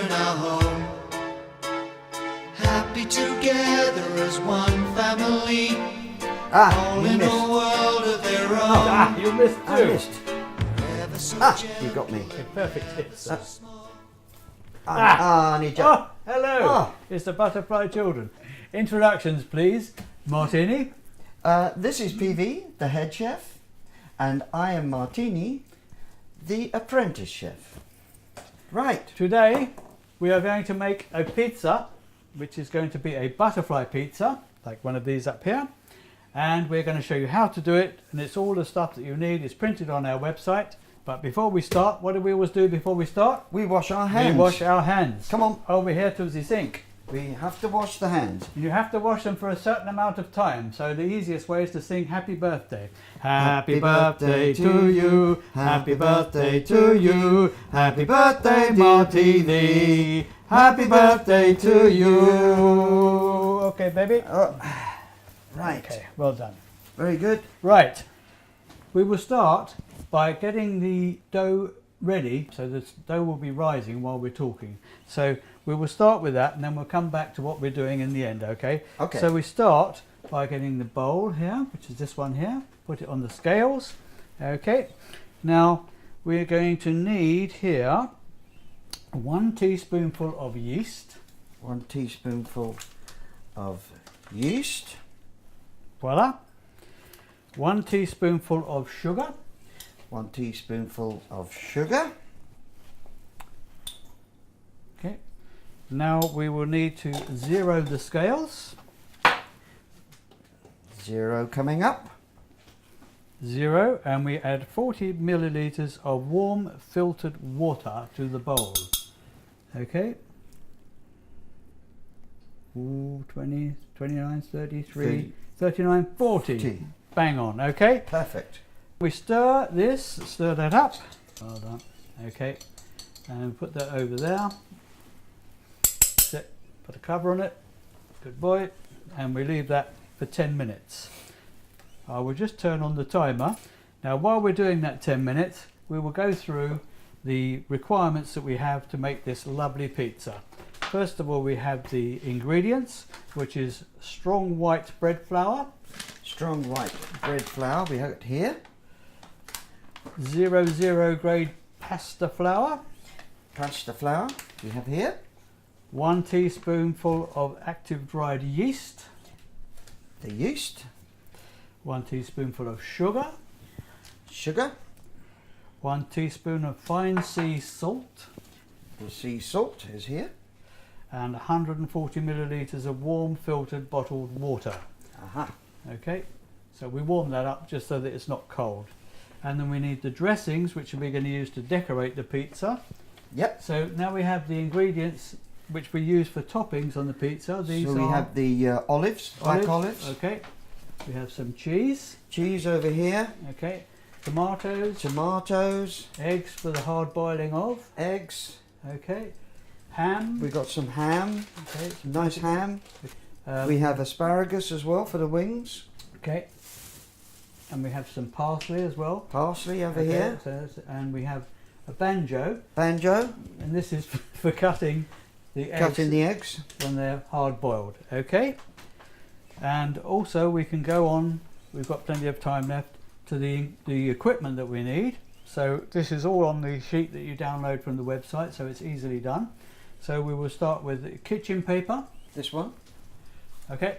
in our home. Happy together as one family, all You in missed. a world of their own. Ah, you missed I too. missed. Ever so You got me. Okay, perfect hits. I need you. Oh, hello. Oh. It's the Butterfly Children. Introductions, please. Martini. This is PV, the head chef, and I am Martini, the apprentice chef. Right. Today we are going to make a pizza, which is going to be a butterfly pizza, like one of these up here. And we're going to show you how to do it, and it's all the stuff that you need. It's printed on our website. But before we start, what do we always do before we start? We wash our hands. We wash our hands. Come on. Over here to the sink. We have to wash the hands. You have to wash them for a certain amount of time. So the easiest way is to sing happy birthday. Happy birthday to you. Happy birthday to you. Happy birthday, Martini. Happy birthday to you. Okay, baby? Oh, right. Okay, well done. Very good. Right. We will start by getting the dough ready, so the dough will be rising while we're talking. So we will start with that, and then we'll come back to what we're doing in the end, okay? Okay. So we start by getting the bowl here, which is this one here, put it on the scales, okay? Now we're going to need here 1 teaspoonful of yeast. 1 teaspoonful of yeast. Voila. 1 teaspoonful of sugar. 1 teaspoonful of sugar. Okay. Now we will need to zero the scales. 0 coming up. 0, and we add 40 milliliters of warm filtered water to the bowl. Okay. Ooh, 20, 29, 33, 39, 40. 40. Bang on, okay? Perfect. We stir that up. Well done. Okay. And put that over there. Sit. Put a cover on it. Good boy. And we leave that for 10 minutes. I will just turn on the timer. Now while we're doing that 10 minutes, we will go through the requirements that we have to make this lovely pizza. First of all, we have the ingredients, which is strong white bread flour. Strong white bread flour we have it here. 00 grade pasta flour. Pasta flour we have here. 1 teaspoonful of active dried yeast. The yeast. 1 teaspoonful of sugar. Sugar. 1 teaspoon of fine sea salt. The sea salt is here. And 140 milliliters of warm filtered bottled water. Aha. Okay, so we warm that up just so that it's not cold. And then we need the dressings, which we're going to use to decorate the pizza. Yep. So now we have the ingredients which we use for toppings on the pizza. These So we are have the olives, black olives. Okay. We have some cheese. Cheese over here. Okay. Tomatoes. Tomatoes. Eggs for the hard boiling of. Eggs. Okay. Ham. We've got some ham. Okay. Some nice ham. Um, We have asparagus as well for the wings. Okay. And we have some parsley as well. Parsley over Okay, here. and we have a banjo, Banjo. and this is for cutting the eggs Cutting the eggs. when they're hard boiled. Okay. And also we can go on. We've got plenty of time left to the equipment that we need. So this is all on the sheet that you download from the website, so it's easily done. So we will start with kitchen paper. This one. Okay.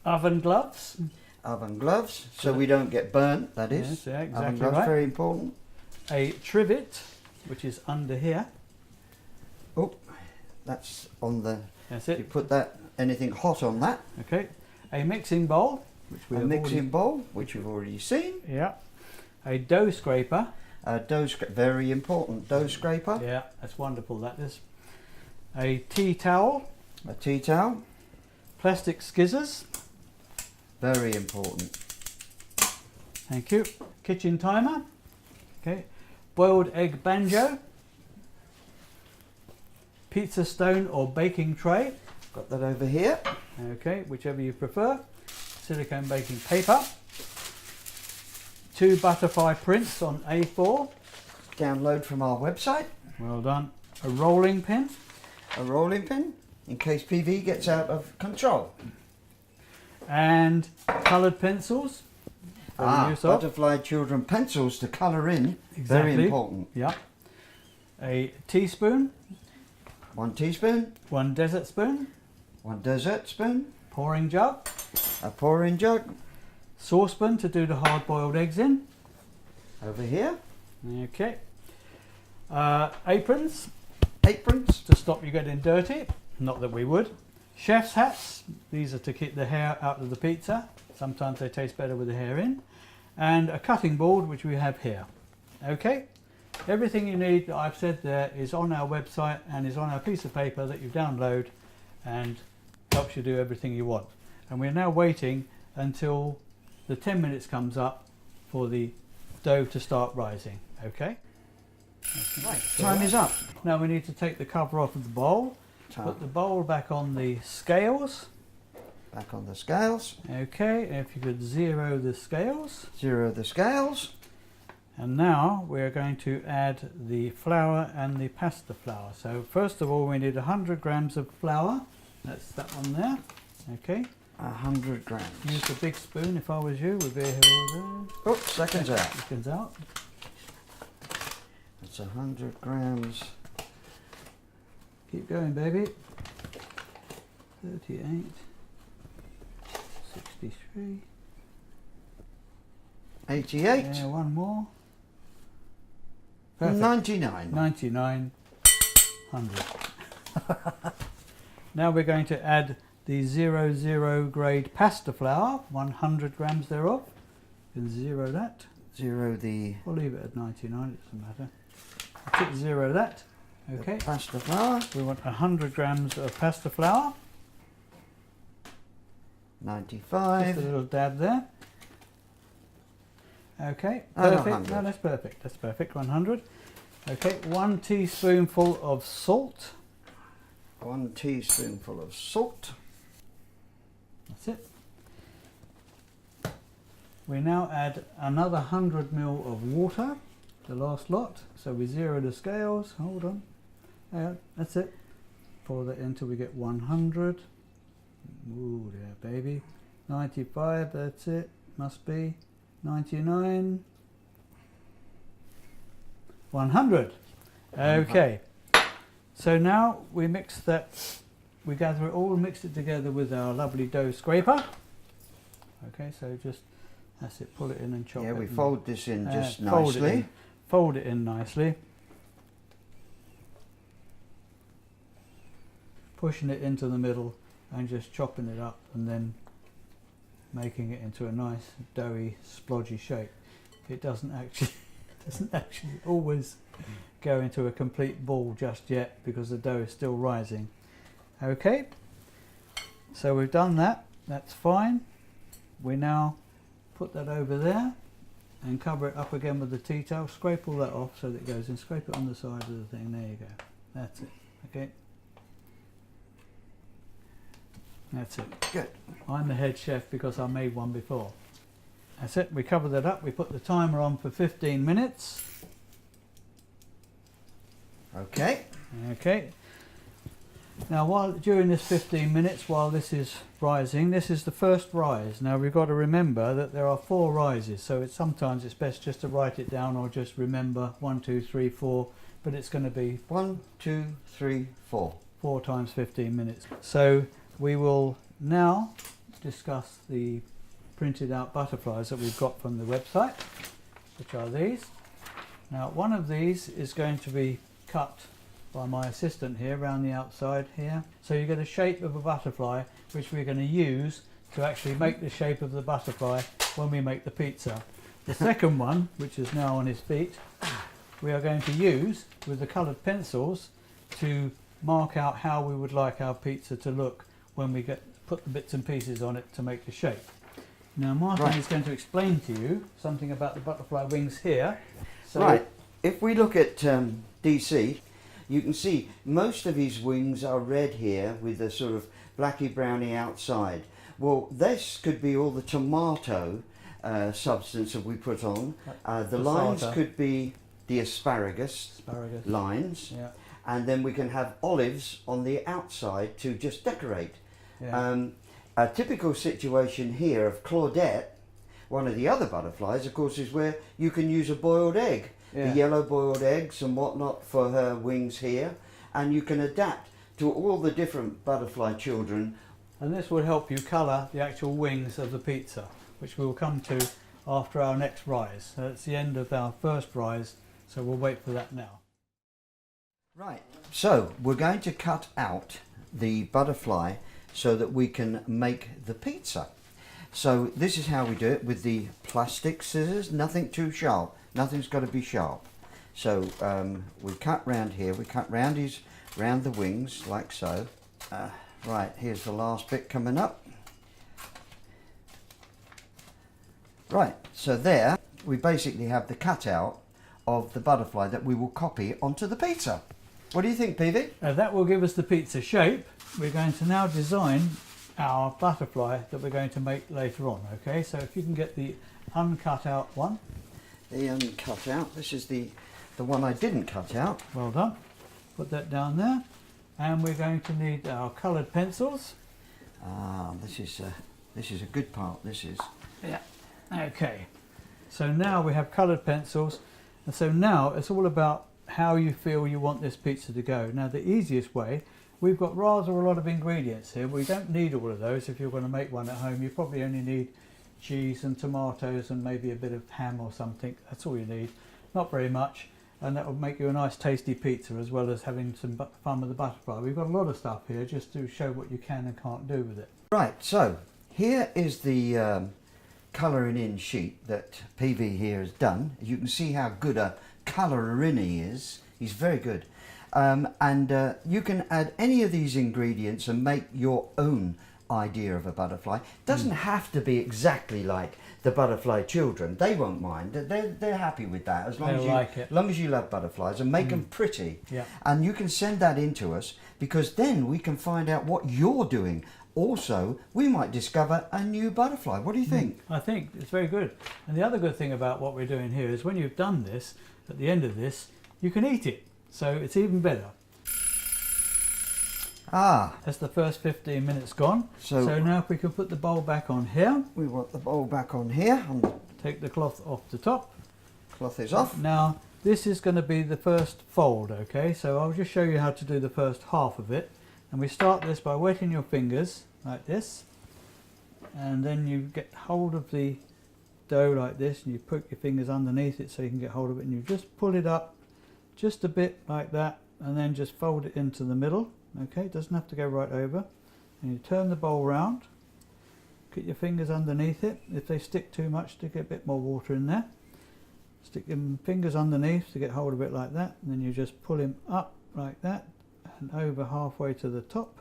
Oven gloves. Oven gloves, so we don't get burnt, that is. Yes, yeah, Oven exactly gloves, right. very important. A trivet, which is under here. Oh, that's on the... That's You it. put that, anything hot on that. Okay. A mixing bowl, which we A have mixing bowl, which you've already seen. already, yeah. A dough scraper. A very important dough scraper. Yeah, that's wonderful. That is. A tea towel. A tea towel, Plastic scissors. very important. Thank you. Kitchen timer. Okay. Boiled egg banjo. Pizza stone or baking tray. Got that over here. Okay, whichever you prefer. Silicone baking paper. 2 butterfly prints on A4. Download from our website. Well done. a rolling pin, A rolling pin in case PV gets out of control. and coloured pencils. For the use of. Butterfly children pencils to colour in. Very Exactly. important. Yeah. A teaspoon, 1 teaspoon, 1 desert spoon, 1 dessert spoon, pouring jug, a pouring jug saucepan to do the hard-boiled eggs in. over here, Okay. Aprons aprons, to stop you getting dirty. Not that we would. Chef's hats. These are to keep the hair out of the pizza. Sometimes they taste better with the hair in. And a cutting board, which we have here. Okay. Everything you need that I've said there is on our website and is on our piece of paper that you download and helps you do everything you want. And we're now waiting until the 10 minutes comes up for the dough to start rising. Okay. right, time is up. Now we need to take the cover off of the bowl, put the bowl back on the scales. Back on the scales, Okay, if you could zero the scales. 0 the scales, And now we're going to add the flour and the pasta flour. So first of all we need 100 grams of flour. That's that one there. Okay, 100 grams. use the big spoon if I was you. We'd be here all day. Oh, seconds out. Seconds out. That's 100 grams. Keep going, baby. 38. 63. 88. Yeah, one more. Perfect. 99. 99, 100. Now we're going to add the 00 grade pasta flour, 100 grams thereof. You can zero that. 0 the I'll leave it at 99, it doesn't matter. I'll zero that. Okay. pasta flour. We want 100 grams of pasta flour. Just 95. a little dab there. Okay, Oh, no, perfect. 100. No, that's perfect. That's perfect. 100. Okay, 1 teaspoonful of salt. 1 teaspoonful of salt. That's it. We now add another 100 ml of water, the last lot. So we zero the scales. Hold on. Yeah, that's it. Pour that until we get 100. Ooh, there, baby. 95. That's it. Must be 99. 100. Okay. So now we mix that. We gather it all, mix it together with our lovely dough scraper. Okay, so just that's it. Pull it in and chop Yeah, it. we and- fold this in just fold it nicely. in. Fold it in nicely. Pushing it into the middle and just chopping it up and then making it into a nice doughy splodgy shape. It doesn't actually always go into a complete ball just yet because the dough is still rising. Okay, so we've done that. That's fine. We now put that over there and cover it up again with the tea towel. Scrape all that off so that it goes in. Scrape it on the side of the thing. There you go. That's it. Okay. That's it. Good. I'm the head chef because I made one before. That's it. We cover that up. We put the timer on for 15 minutes. Okay. Okay. Now, during this 15 minutes, while this is rising, this is the first rise. Now, we've got to remember that there are 4 rises, so sometimes it's best just to write it down or just remember 1, 2, 3, 4. But it's going to be 1, 2, 3, 4. 4 times 15 minutes. So we will now discuss the printed out butterflies that we've got from the website, which are these. Now, one of these is going to be cut by my assistant here around the outside here. So you get a shape of a butterfly, which we're going to use to actually make the shape of the butterfly when we make the pizza. The second one, which is now on his feet, we are going to use with the coloured pencils to mark out how we would like our pizza to look when we put the bits and pieces on it to make the shape. Now Martin Right. is going to explain to you something about the butterfly wings here. So Right. If we look at DC, you can see most of his wings are red here with a sort of blacky browny outside. Well, this could be all the tomato substance that we put on. The lines Passata. could be the asparagus Asparagus. lines. Yeah. and then we can have olives on the outside to just decorate. Yeah. A typical situation here of Claudette, one of the other butterflies, of course, is where you can use a boiled egg, Yeah. the yellow boiled eggs and whatnot for her wings here, and you can adapt to all the different butterfly children. And this will help you colour the actual wings of the pizza, which we'll come to after our next rise. So it's the end of our first rise, so we'll wait for that now. Right, so we're going to cut out the butterfly so that we can make the pizza. So this is how we do it with the plastic scissors, nothing too sharp, nothing's got to be sharp. So we cut round here, we cut round the wings like so. Right, here's the last bit coming up. Right, so there we basically have the cutout of the butterfly that we will copy onto the pizza. What do you think, Peavy? That will give us the pizza shape. We're going to now design our butterfly that we're going to make later on. Okay, so if you can get the uncut out one. The uncut out. This is the one I didn't cut out. Well done. Put that down there. And we're going to need our coloured pencils. Ah, this is a good part. This is. Yeah. Okay. So now we have coloured pencils, and so now it's all about how you feel you want this pizza to go. Now the easiest way, we've got rather a lot of ingredients here. We don't need all of those. If you're going to make one at home, you probably only need cheese and tomatoes and maybe a bit of ham or something. That's all you need. Not very much. And that will make you a nice tasty pizza, as well as having some fun with the butterfly. We've got a lot of stuff here just to show what you can and can't do with it. Right, so here is the colouring in sheet that PV here has done. You can see how good a colourer in he is. He's very good. And you can add any of these ingredients and make your own idea of a butterfly. It doesn't have to be exactly like the butterfly children. They won't mind. They're happy with that as long as you love butterflies and make them pretty. Yeah. And you can send that in to us, because then we can find out what you're doing. Also, we might discover a new butterfly. What do you think? I think it's very good. And the other good thing about what we're doing here is when you've done this, at the end of this, you can eat it. So it's even better. Ah, That's the first 15 minutes gone. So- So now if we can put the bowl back on here, we want the bowl back on here. And the take the cloth off the top. cloth is off. Now this is going to be the first fold, okay? So I'll just show you how to do the first half of it. And we start this by wetting your fingers like this. And then you get hold of the dough like this, and you put your fingers underneath it so you can get hold of it, and you just pull it up just a bit like that, and then just fold it into the middle. Okay, it doesn't have to go right over. And you turn the bowl round, get your fingers underneath it. If they stick too much, stick a bit more water in there. Stick your fingers underneath to get hold of it like that, and then you just pull him up like that and over halfway to the top.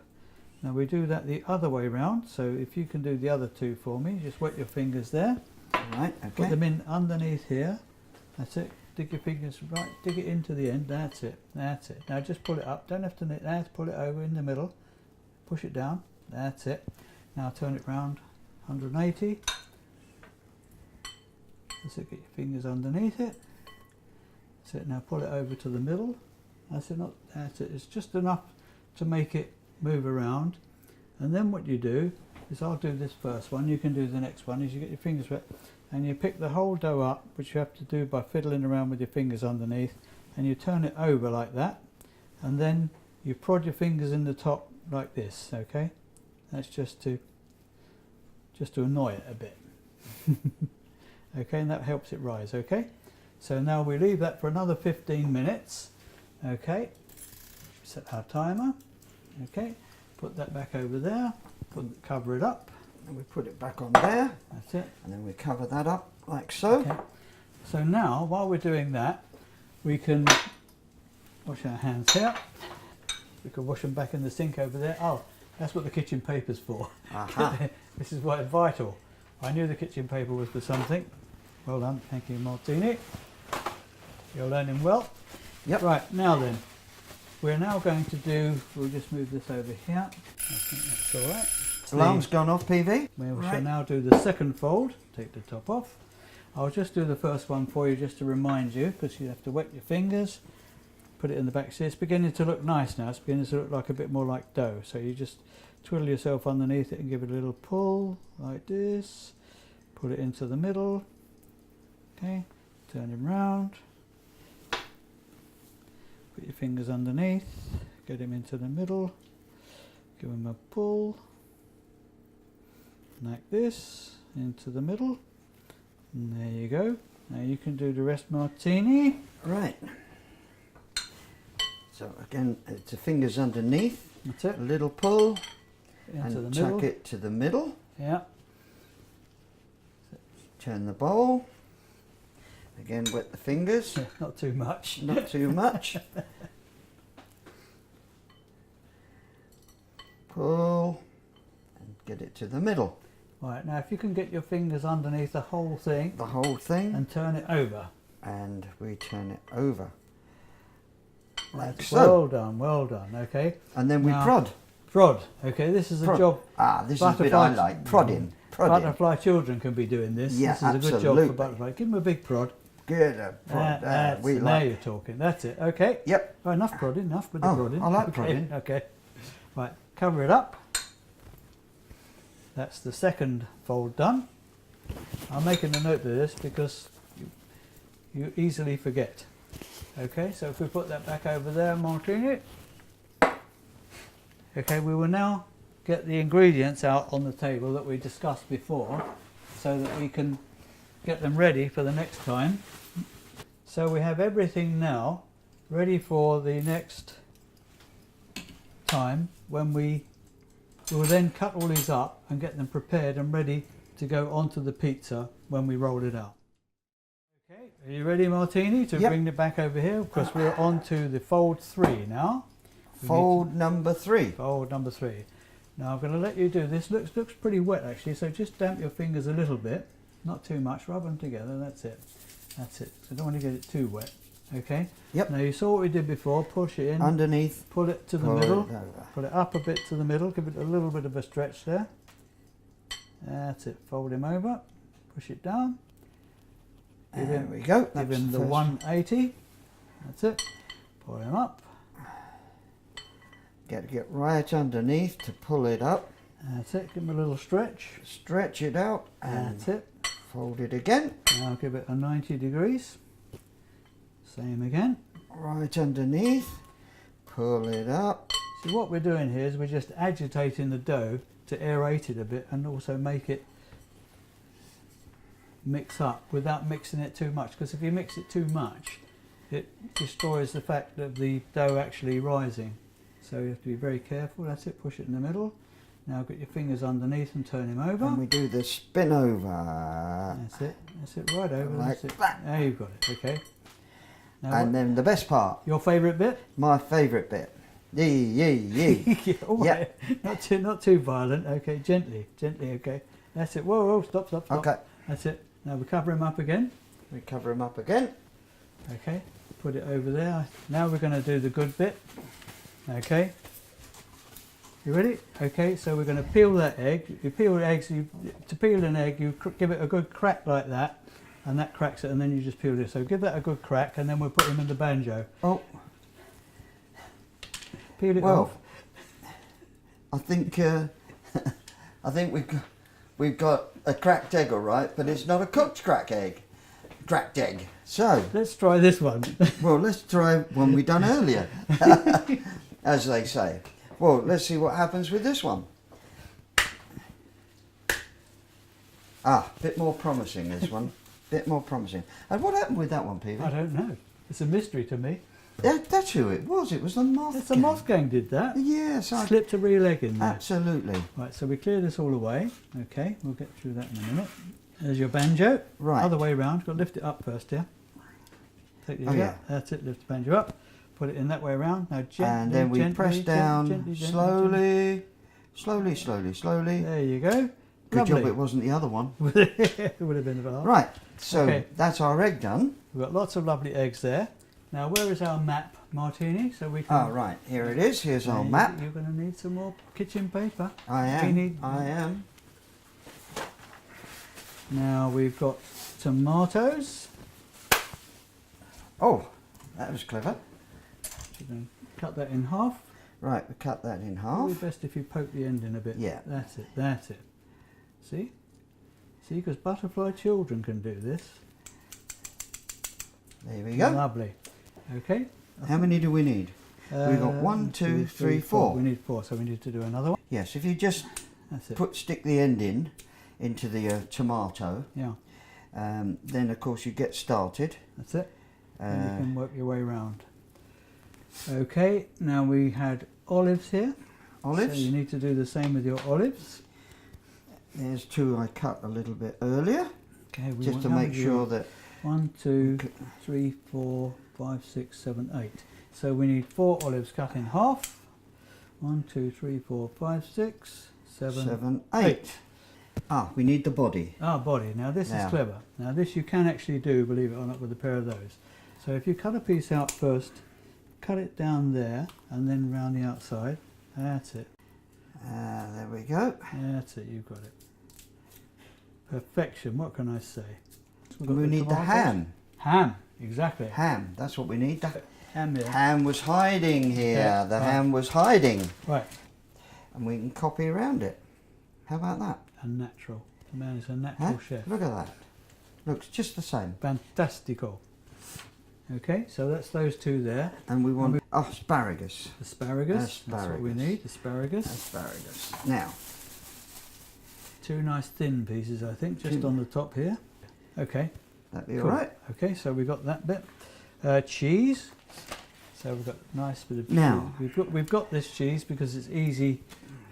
Now we do that the other way round, so if you can do the other two for me, just wet your fingers there. Right, Put okay. them in underneath here. That's it. Dig your fingers right. Dig it into the end. That's it. That's it. Now just pull it up. Don't have to knit. That's pull it over in the middle. Push it down. That's it. Now turn it round 180. That's it. Get your fingers underneath it. That's it. Now pull it over to the middle. That's it. Not. That's it. It's just enough to make it move around. And then what you do is, I'll do this first one, you can do the next one, is you get your fingers wet and you pick the whole dough up, which you have to do by fiddling around with your fingers underneath, and you turn it over like that, and then you prod your fingers in the top like this. Okay, that's just to annoy it a bit. Okay, and that helps it rise. Okay, so now we leave that for another 15 minutes. Okay, set our timer. Okay, put that back over there, cover it up. And we put it back on there, That's it. and then we cover that up like so. Okay. So now, while we're doing that, we can wash our hands here. We can wash them back in the sink over there. Oh, that's what the kitchen paper's for. Aha. This is why it's vital. I knew the kitchen paper was for something. Well done, thank you, Martini. You're learning well. Yep. Right, now then, we're now going to do, we'll just move this over here. I think that's all right. Alarm's gone off, PV. We shall Right. now do the second fold. Take the top off. I'll just do the first one for you just to remind you, because you have to wet your fingers. put it in the back. See, it's beginning to look nice now. It's beginning to look like a bit more like dough. So you just twiddle yourself underneath it and give it a little pull like this. Put it into the middle. Okay, turn him round. Put your fingers underneath. Get him into the middle. Give him a pull. Like this. Into the middle. And there you go. Now you can do the rest, Martini. Right. So again, it's the fingers underneath. That's it. A little pull. Into And the middle. tuck it to the middle. Yeah. Turn the bowl. Again, wet the fingers. Not too much. Not too much. Pull and get it to the middle. Right, now if you can get your fingers underneath the whole thing The whole thing. and turn it over. And we turn it over. Like That's so. well done, okay. And then we Now- prod. Prod, okay, this is a Prod. job Ah, this is the bit I like. Prodding. Prodding. butterfly children can be doing this. Yeah, This is a good job absolutely. for butterfly. Give them a big prod. Good a prod. That's, We now like. you're talking, that's it, okay. Yep. Oh, enough prodding, enough with the Oh, prodding. I like Okay, prodding. Okay, right, cover it up. That's the second fold done. I'm making a note of this because you easily forget. Okay, so if we put that back over there, Martini. Okay, we will now get the ingredients out on the table that we discussed before so that we can get them ready for the next time. So we have everything now ready for the next time when we will then cut all these up and get them prepared and ready to go onto the pizza when we roll it out. Okay, are you ready, Martini, to Yep. bring it back over here? Because we're on to the fold 3 now. We need Fold number 3. to- fold number 3. Now I'm going to let you do this. Looks pretty wet actually, so just damp your fingers a little bit, not too much. Rub them together. That's it. That's it. So don't want to get it too wet. Okay. Yep. Now you saw what we did before. Push it in. Underneath. Pull it to the Pull middle. it over. Pull it up a bit to the middle. Give it a little bit of a stretch there. That's it. Fold him over. Push it down. Give There him, we go. give That's him the first 180. That's it. Pull him up. Get right underneath to pull it up. That's it. Give him a little stretch. Stretch it out and That's it. fold it again. Now give it a 90 degrees. Same again. Right underneath. Pull it up. See, what we're doing here is we're just agitating the dough to aerate it a bit and also make it mix up without mixing it too much, because if you mix it too much it destroys the fact of the dough actually rising. So you have to be very careful. That's it. Push it in the middle. Now get your fingers underneath and turn him over. And we do the spin over. That's it. That's it. Right over. Like That's it. that. There you've got it. Okay. Now And then the best part, your favourite bit? my favourite bit. Yee. Yeah, all Yeah. right. Not too violent. Okay, gently. Okay. That's it. Whoa, stop. Okay. That's it. Now we cover him up again. We cover them up again. Okay. Put it over there. Now we're going to do the good bit. Okay. You ready? Okay. So we're going to peel that egg. You peel eggs. To peel an egg, you give it a good crack like that, and that cracks it, and then you just peel it. So give that a good crack, and then we'll put him in the banjo. Oh, Peel it well, off. I think we've got a cracked egg, all right, but it's not a cooked cracked egg. So, Let's try this one. well, let's try one we done earlier, as they say. Well, let's see what happens with this one. Ah, bit more promising, this one. Bit more promising. And what happened with that one, Peter? I don't know. It's a mystery to me. Yeah, that's who it was. It was the moth. It's the gang. moth gang did that. Yes, Slipped a real egg in there. absolutely. Right, so we clear this all away. Okay, we'll get through that in a minute. There's your banjo. Right. Other way round. Got to lift it up first, yeah. Take the egg yeah. out. That's it. Lift the banjo up. Put it in that way around. Now gently, And then we gently, press gently, down gently, gently, slowly. There you go. Good job Lovely. it wasn't the other one. It would have been a lot. Right, so Okay. that's our egg done. We've got lots of lovely eggs there. Now where is our map, Martini? So we can. Ah, right, here it is. Here's our Yeah, map. You're going to need some more kitchen paper. I We am. Now we've got tomatoes. Oh, that was clever. Then cut that in half. Right, we cut that in Probably half. best if you poke the end in a bit. Yeah. That's it, that's it. See? See, because butterfly children can do this. There we go. Lovely. Okay. How many do we need? We've got 1, 2, 3, 4. We need 4, so we need to do another one. Yes, if you just That's it. stick the end in into the tomato, Yeah, then of course you get started. that's it. And you Uh, can work your way around. Okay, now we had olives here. olives. So you need to do the same with your olives. There's 2 I cut a little bit earlier, Okay, we just want to how make many? sure that 1, 2, Okay. 3, 4, 5, 6, 7, 8. So we need 4 olives cut in half. 1, 2, 3, 4, 5, 6, 7, 7, 8. Ah, we need the body. body. Now this Now. is clever. Now this you can actually do, believe it or not, with a pair of those. So if you cut a piece out first, cut it down there and then round the outside. That's it. There we go. That's it, you've got it. Perfection, what can I say? We've got We need the tomatoes. ham. Ham, exactly. Ham, that's what we need. The Ham here. ham was hiding here. Yeah, the right. ham was hiding. Right, And we can copy around it. How about that? a natural. The man is a natural Huh? chef. Look at that. Looks just the same. Fantastico. Okay, so that's those 2 there. And we want asparagus. Asparagus. That's what we Asparagus. need. Asparagus. Asparagus. Now, 2 nice thin pieces, I think, just on the top here. Okay. that'd be Cool. all right. Okay, so we got that bit. Cheese. So we've got a nice bit of Now. cheese. We've got this cheese because it's easy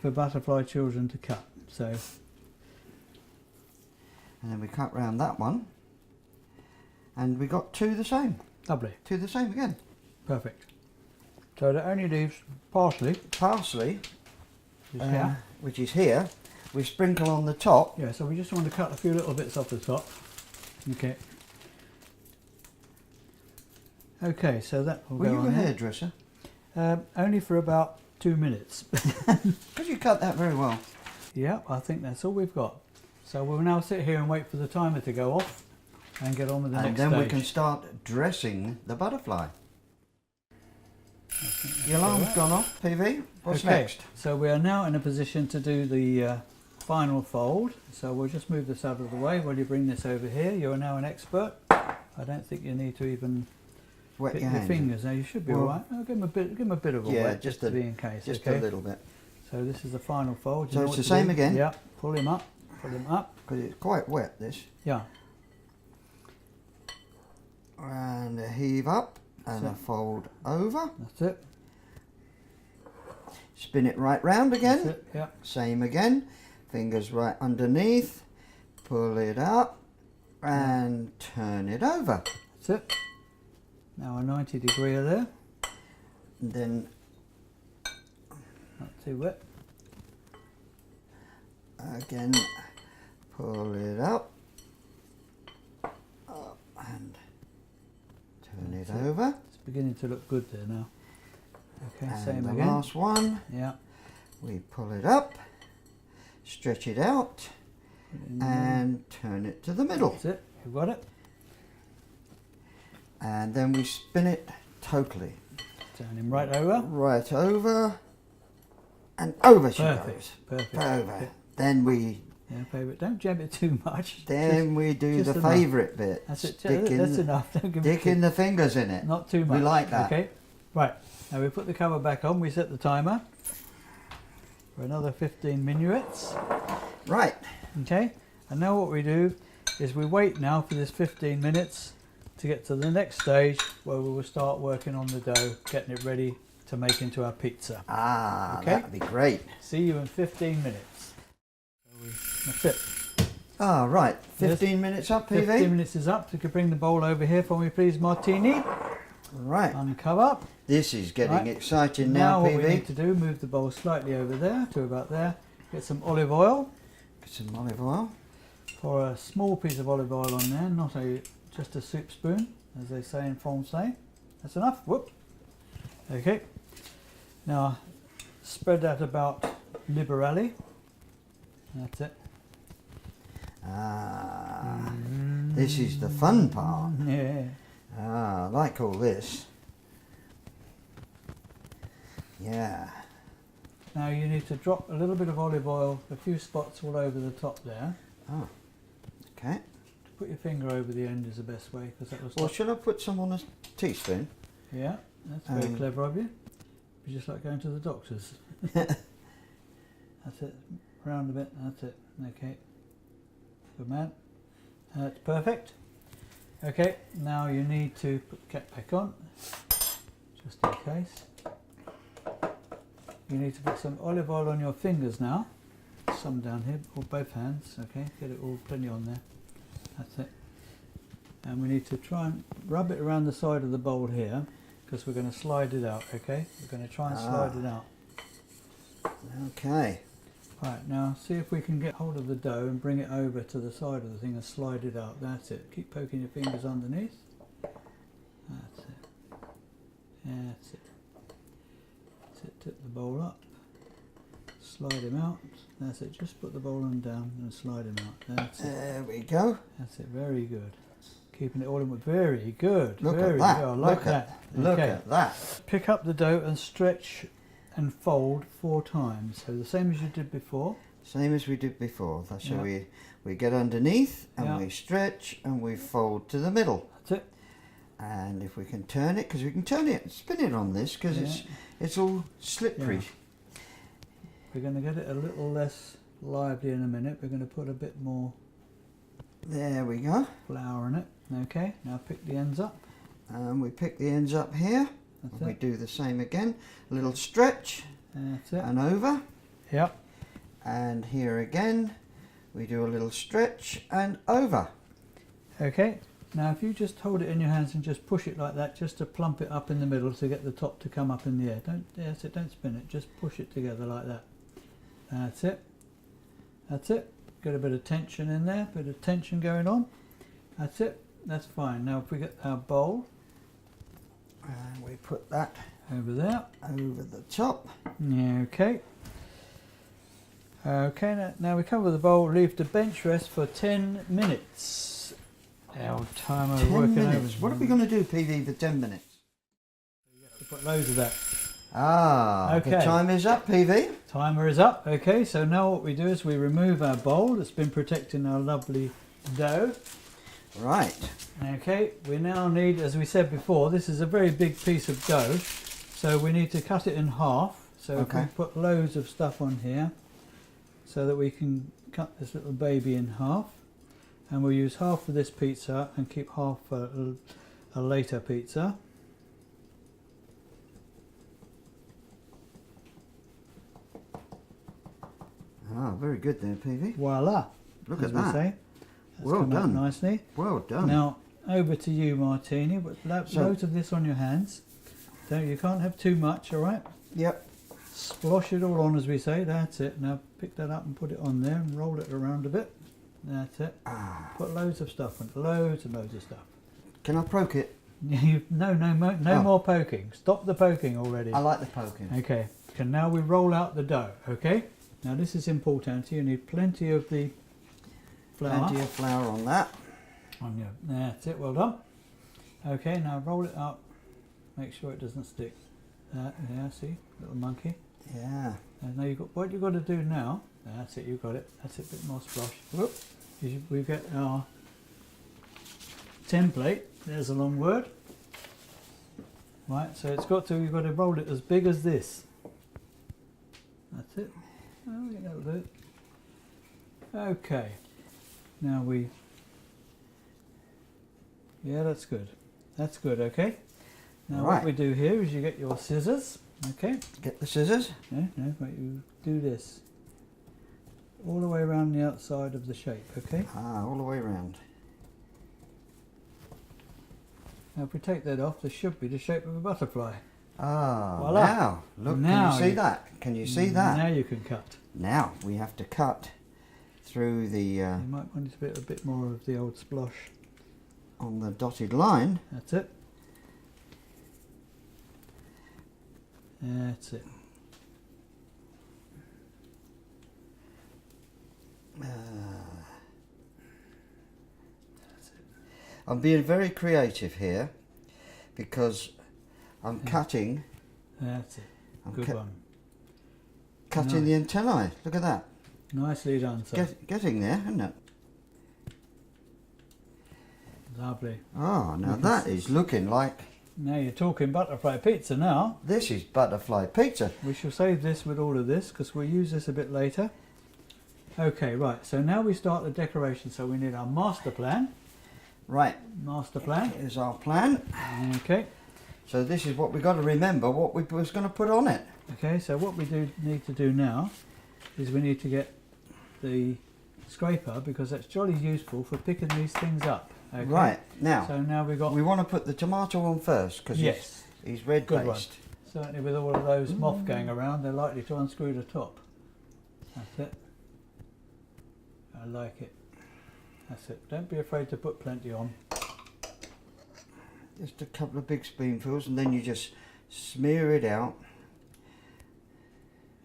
for butterfly children to cut. So And then we cut round that one. And we got 2 the same. lovely, 2 the same again. perfect. So that only leaves parsley, Parsley, which is here. which is here, we sprinkle on the top. Yeah, so we just want to cut a few little bits off the top. Okay. Okay, so that will Were go you a on here. hairdresser? Only for about 2 minutes. Because you cut that very well. Yeah, I think that's all we've got. So we'll now sit here and wait for the timer to go off and get on with the And next then stage. we can start dressing the butterfly. The alarm's gone off, PV. What's Okay, next? so we are now in a position to do the final fold. So we'll just move this out of the way while you bring this over here. You're now an expert. I don't think you need to even Wet hit your your hands. fingers. Now you should be Well, all right. Oh, give him a bit of a yeah, wet, just to a- be in case. Just okay. a little bit. So this is the final fold. You So know it's what the to same do. again? Yeah. Pull him up. Pull him up. Because it's quite wet, this. Yeah. And a heave up and So- a fold over. That's it. Spin it right round again. That's it. Yeah. Same again. Fingers right underneath. Pull it up and turn it over. That's it. Now a 90-degree there. And then Not too wet. again, pull it up and turn it That's it. over. It's beginning to look good there now. Okay, And same the again. last one, Yeah. we pull it up, stretch it out, Put it in there. and turn it to the middle. That's it. You've got it. And then we spin it totally. Turn him right over. Right over, and over she Perfect. goes. Perfect. Over. Then we Yeah, favourite. Don't jam it too much. Then we do just the enough. favourite bit. That's it. Sticking That's the- enough. Don't give Sticking the fingers in it. Not too We much. like that. Okay. Right. Now we put the cover back on. We set the timer for another 15 minutes. Right. Okay. And now what we do is we wait now for this 15 minutes to get to the next stage where we will start working on the dough, getting it ready to make into our pizza. Ah, Okay. that'd be great. See you in 15 minutes. That's it. Ah, right. Yes. 15 minutes up, PV. 15 minutes is up. So you could bring the bowl over here for me, please, Martini. Right. Uncover. This is getting Right. exciting Now now, what we PV. need to do, move the bowl slightly over there to about there. Get some olive oil. Get some olive oil. Pour a small piece of olive oil on there, not just a soup spoon, as they say in Francais. That's enough. Whoop. Okay. Now spread that about liberally. That's it. Ah, this is the fun part. Yeah. Ah, I like all this. Yeah. Now you need to drop a little bit of olive oil, a few spots all over the top there. Oh. Okay. Put your finger over the end is the best way because that was. Well, should I put some on a teaspoon? Yeah, that's very clever of you. It's just like going to the doctors. That's it. Round a bit. That's it. Okay. Good man. That's perfect. Okay. Now you need to put the cap back on, just in case. You need to put some olive oil on your fingers now. Some down here, or both hands. Okay. Get it all plenty on there. That's it. And we need to try and rub it around the side of the bowl here because we're going to slide it out, okay? We're going to try and slide it out. Okay. Right, now see if we can get hold of the dough and bring it over to the side of the thing and slide it out. That's it. Keep poking your fingers underneath. That's it. That's it. That's it. Tip the bowl up. Slide him out. That's it. Just put the bowl on down and slide him out. That's it. There we go. That's it. Very good. Keeping it all in. Very good. Look Very at that. good. I like Look that. Look Okay. at that. Pick up the dough and stretch and fold 4 times. So the same as you did before. Same as we did before. So Yeah. we get underneath and Yeah. we stretch and we fold to the middle. That's it. And if we can turn it, because we can turn it, spin it on this, because it's all slippery. Yeah. We're going to get it a little less lively in a minute. We're going to put a bit more There we go. flour in it. Okay, now pick the ends up. And we pick the ends up here. That's And we it. do the same again. A little stretch That's it. and over. Yep. And here again, we do a little stretch and over. Okay, now if you just hold it in your hands and just push it like that, just to plump it up in the middle to get the top to come up in the air. That's it, don't spin it, just push it together like that. That's it. That's it. Get a bit of tension in there, bit of tension going on. That's it. That's fine. Now if we get our bowl And we put that over there. over the top. Okay. Okay, now we cover the bowl, leave the bench rest for 10 minutes. Our timer 10 working minutes. over. What are we going to do, PV, for 10 minutes? Put loads of that. Ah, Okay. the time is up, PV. Timer is up. Okay, so now what we do is we remove our bowl that's been protecting our lovely dough. Right. Okay, we now need, as we said before, this is a very big piece of dough, so we need to cut it in half. So if we Okay. put loads of stuff on here, so that we can cut this little baby in half, and we'll use half for this pizza and keep half for a later pizza. Ah, very good there, PV. Voila! Look as at we that. say. That's Well come out done. nicely. Well done. Now over to you, Martini. But So- loads of this on your hands. You can't have too much. All right. Yep. Splosh it all on, as we say. That's it. Now pick that up and put it on there and roll it around a bit. That's it. Ah. Put loads of stuff on. Loads and loads of stuff. Can I poke it? No Oh. more poking. Stop the poking already. I like the poking. Okay. And now we roll out the dough. Okay. Now this is important. You need plenty of the flour. Plenty of flour on that. On your, that's it, well done. Okay, now roll it up. Make sure it doesn't stick. Yeah, see, little monkey. Yeah. And now you've got what you've got to do now. That's it, you've got it. That's it, a bit more splosh. Whoop. We get our template. There's a long word. Right, so you've got to roll it as big as this. That's it. Oh, yeah, that'll do it. Okay. Now yeah, that's good. That's good, okay? Now Right. what we do here is you get your scissors, okay? Get the scissors. No, but you do this. All the way around the outside of the shape, okay? Ah, all the way around. Now if we take that off, there should be the shape of a butterfly. Ah, Voila. now, look, Now can you see you- that? Can you see that? Now you can cut. Now we have to cut through the, You might want a bit more of the old splosh. on the dotted line. That's it. That's it. I'm being very creative here because I'm cutting. That's it. I'm Good one. cutting the antennae. Look at that. Nicely done, sir. Getting there, isn't it? Lovely. Oh, now that is looking like... Now you're talking butterfly pizza now. This is butterfly pizza. We shall save this with all of this because we'll use this a bit later. Okay, right. So now we start the decoration. So we need our master plan. Right, Master plan. here's our plan. Okay. So this is what we've got to remember, what we was going to put on it. Okay, so what we do need to do now is we need to get the scraper because that's jolly useful for picking these things up. Okay? Right, now, So now we've got, we want to put the tomato on first because yes, he's red Good one. based. certainly with all of those moth going around, they're likely to unscrew the top. That's it. I like it. That's it. Don't be afraid to put plenty on. Just a couple of big spoonfuls and then you just smear it out.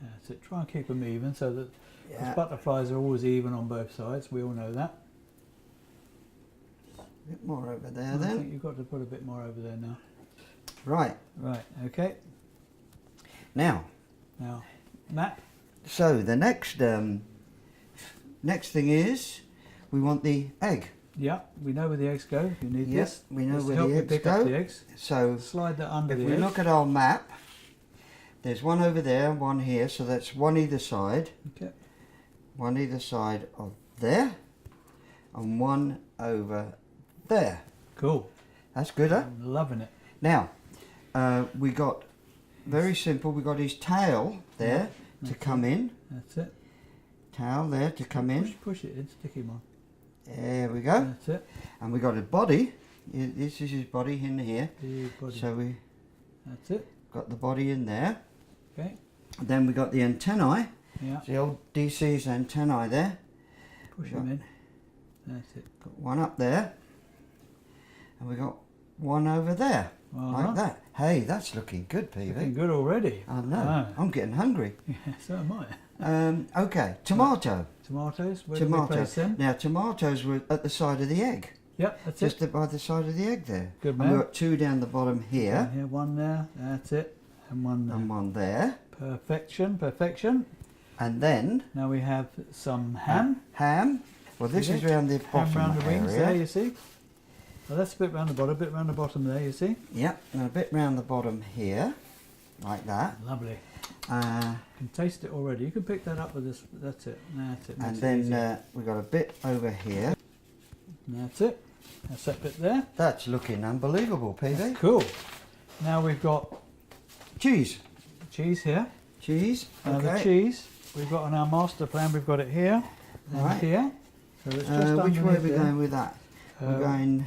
That's it. Try and keep them even so that because Yeah, butterflies are always even on both sides. We all know that. a bit more over there I then. think you've got to put a bit more over there now. Right, Right. Okay. now, Now, map. so the next thing is we want the egg. Yeah, we know where the eggs go. You need Yes, this. we know This to where help the you eggs pick go. up the eggs. So Slide that under if the we egg. look at our map, there's one over there, one here, so that's one either side. Okay. One either side of there, and one over there. Cool. That's good, huh? I'm loving it. Now, we got, very simple, we got his tail there to come in. That's it. Tail there to come in. Push it in. Stick him on. There we go. That's it. And we got his body. This is his body in here. Big body. So we That's it. got the body in there. Okay. Then we got the antennae. Yeah. The old DC's antennae there. Push him in. That's it. Got one up there. And we got one over there. Well Like done. that. Hey, that's looking good, Looking Peavy. good already. I know. Ah. I'm getting hungry. Yeah, so am I. Okay, tomato. Tomatoes. Where do we Tomato. place them? Now, tomatoes were at the side of the egg. Yep. That's Just it. by the side of the egg there. Good And man. we've got two down the bottom here. Here, one there. That's it. And one there. And one there. Perfection. Perfection. And then Now we have some ham. ham. Well, this Okay. is round the Ham bottom round the wings there, area. you see. Well, that's a bit round the bottom, a bit round the bottom there, you see. Yep, and a bit round the bottom here, like that. Lovely. Uh, You can taste it already. You can pick that up with this. That's it. That's it. and Makes it then easy. we got a bit over here. That's it. That's that bit there. That's looking unbelievable, Peavy. Cool. Now we've got Cheese. cheese here. Cheese. Now the Okay. cheese we've got on our master plan. We've got it here and Right. here. So it's just Which way are underneath we there. going with that? We're going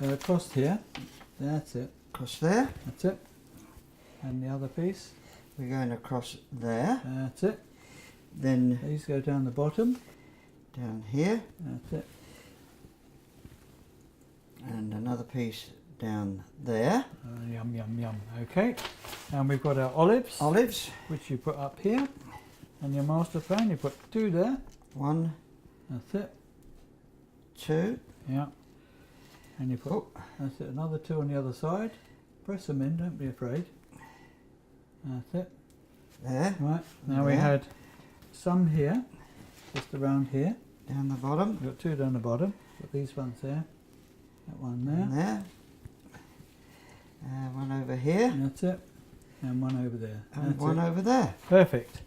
across here. That's it. across there. That's it. And the other piece. We're going across there. That's it. Then These go down the bottom. down here. That's it. And another piece down there. Yum yum yum. Okay. And we've got our olives, Olives. which you put up here. And your master plan, you put two there. 1, That's it. 2. Yeah. And you put, Oh, that's it, another two on the other side. Press them in, don't be afraid. That's it. there. Right, now we There. had some here, just around here. Down the bottom. We've got two down the bottom. Got these ones there. That one there. And there. One over here. And that's it. And one over there. And That's one it. over there. Perfect.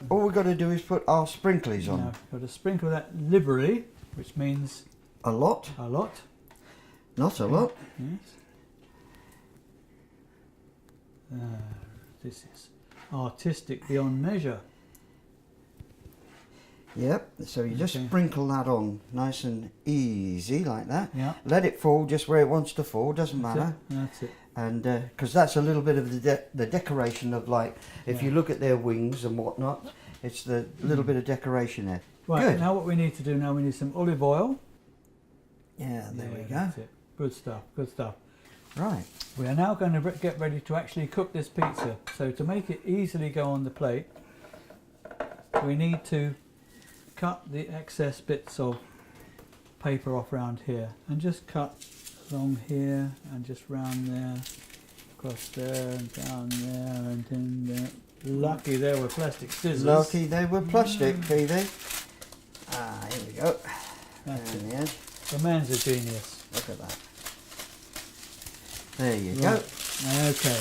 All we've got to do is put our sprinklers on. Now, got to sprinkle that liberally, which means A lot. a lot. Not a lot. Yes. This is artistic beyond measure. Yep. So you just Okay. sprinkle that on nice and easy like that. Yeah. Let it fall just where it wants to fall. Doesn't That's matter. it. That's it. And because that's a little bit of the decoration of, like, if Yeah. you look at their wings and whatnot, it's the little bit of decoration there. Right, Good. now what we need to do now, we need some olive oil. Yeah, there we go. That's it. Good stuff, good stuff. Right. We are now going to get ready to actually cook this pizza. So to make it easily go on the plate, we need to cut the excess bits of paper off around here and just cut along here and just round there, across there and down there and in there. Lucky there were plastic scissors. Lucky they were plastic, Phoebe. Ah, here we go. That's And it. the edge. The man's a genius. Look at that. There you Right. Okay.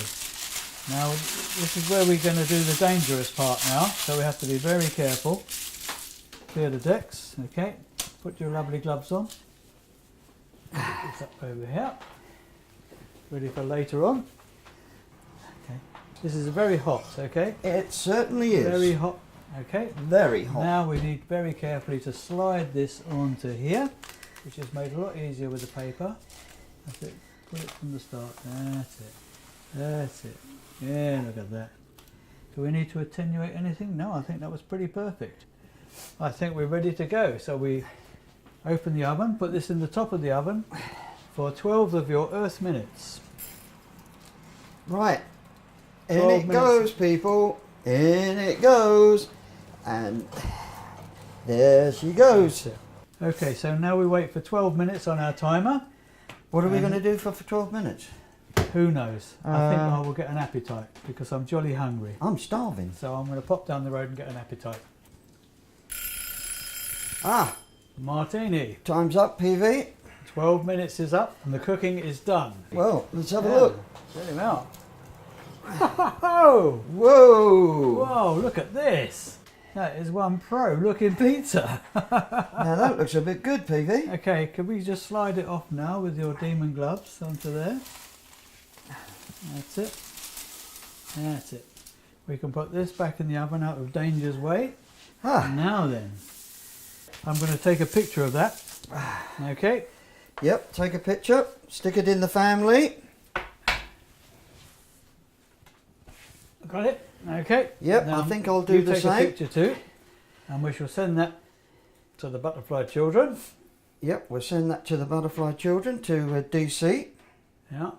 Now this is where we're going to do the dangerous part now. So we have to be very careful. Clear the decks. Okay. Put your lovely gloves on. Put this up over here. Ready for later on. Okay. This is very hot. Okay. go. It certainly is. Very hot. Okay. Very hot. Now we need very carefully to slide this onto here, which is made a lot easier with the paper. That's it. Put it from the start. That's it. That's it. Yeah, look at that. Do we need to attenuate anything? No, I think that was pretty perfect. I think we're ready to go. So we open the oven, put this in the top of the oven for 12 of your Earth minutes. Right. In 12 it goes, people. In it goes. And there she goes. That's it. Okay, so now we wait for 12 minutes on our timer. What are we And- going to do for 12 minutes? Who knows? I think Uh, I will get an appetite because I'm jolly hungry. I'm starving. So I'm going to pop down the road and get an appetite. Ah, Martini. time's up, PV. 12 minutes is up and the cooking is done. Well, let's have a Yeah, look. Get him out. Whoa! Whoa! Whoa, look at this. That is one pro looking pizza. Now that looks a bit good, PV. Okay, can we just slide it off now with your demon gloves onto there? That's it. That's it. We can put this back in the oven out of danger's way. Ah, Now then, I'm going to take a picture of that. Okay. yep, take a picture, stick it in the family. Got it? Okay. Yep, Now I think I'll do you the take same. a picture too, and we shall send that to the butterfly children. Yep, we'll send that to the butterfly children to DC. Yeah.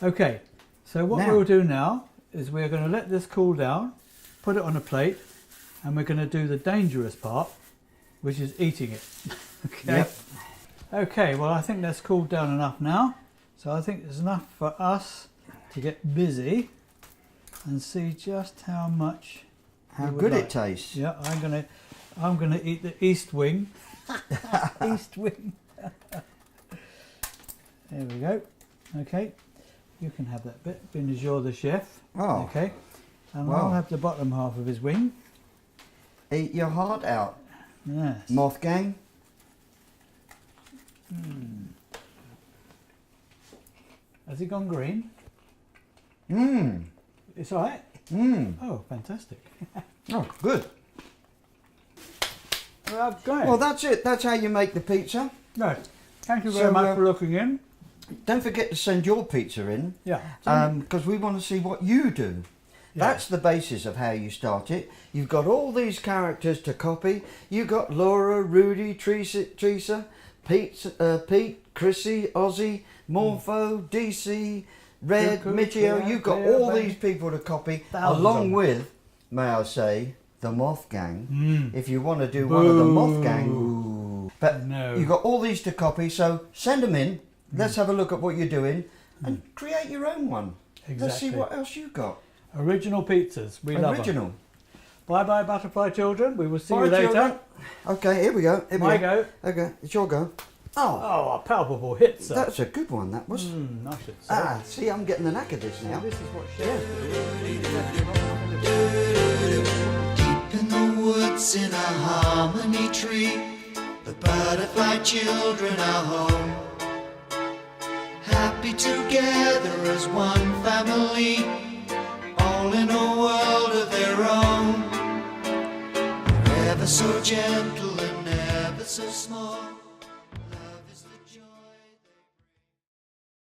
Okay. So what Now. we'll do now is we're going to let this cool down, put it on a plate, and we're going to do the dangerous part, which is eating it. Okay. Yep. Okay. Well, I think that's cooled down enough now. So I think it's enough for us to get busy and see just how much. How you would good like. it tastes. Yeah, I'm gonna eat the east wing. East wing. There we go. Okay, you can have that bit, being as you're the chef. Oh, Okay, and Wow. I'll have the bottom half of his wing. eat your heart out, Yes. Moth Gang. Has it gone green? Mmm, It's all right. mmm. Oh, fantastic. Oh, good. Okay. Well, that's it. That's how you make the pizza. Right. Thank you very So, much for looking in. Don't forget to send your pizza in, Yeah. because we want to see what you do. Yeah. That's the basis of how you start it. You've got all these characters to copy. You've got Laura, Rudy, Teresa, Pete, Chrissy, Ozzy, Morpho, DC, Red, Cuckoo, Michio. Cleo, You've got Cleo, all baby. these people to copy, Thousands of along them. with, may I say, the Moth Gang. Mm. If you want to do one of the Moth Gang. Boo. But No. you've got all these to copy, so send them in. Let's have a look at what you're doing and create your own one. Let's see Exactly. what else you've got. Original pizzas. We love them. Original. Bye bye, butterfly children. We will see Bye, you later. children. Okay, here we go. Here we My go. go. Okay, it's your go. Oh, Oh, a palpable hit, sir. that's a good one, that was. I should say. Ah, see, I'm getting the knack of this now. This is what chefs Deep in the woods in a harmony tree, the butterfly children are home. Happy together as one family, all in a world of their own. Ever so gentle and ever so small.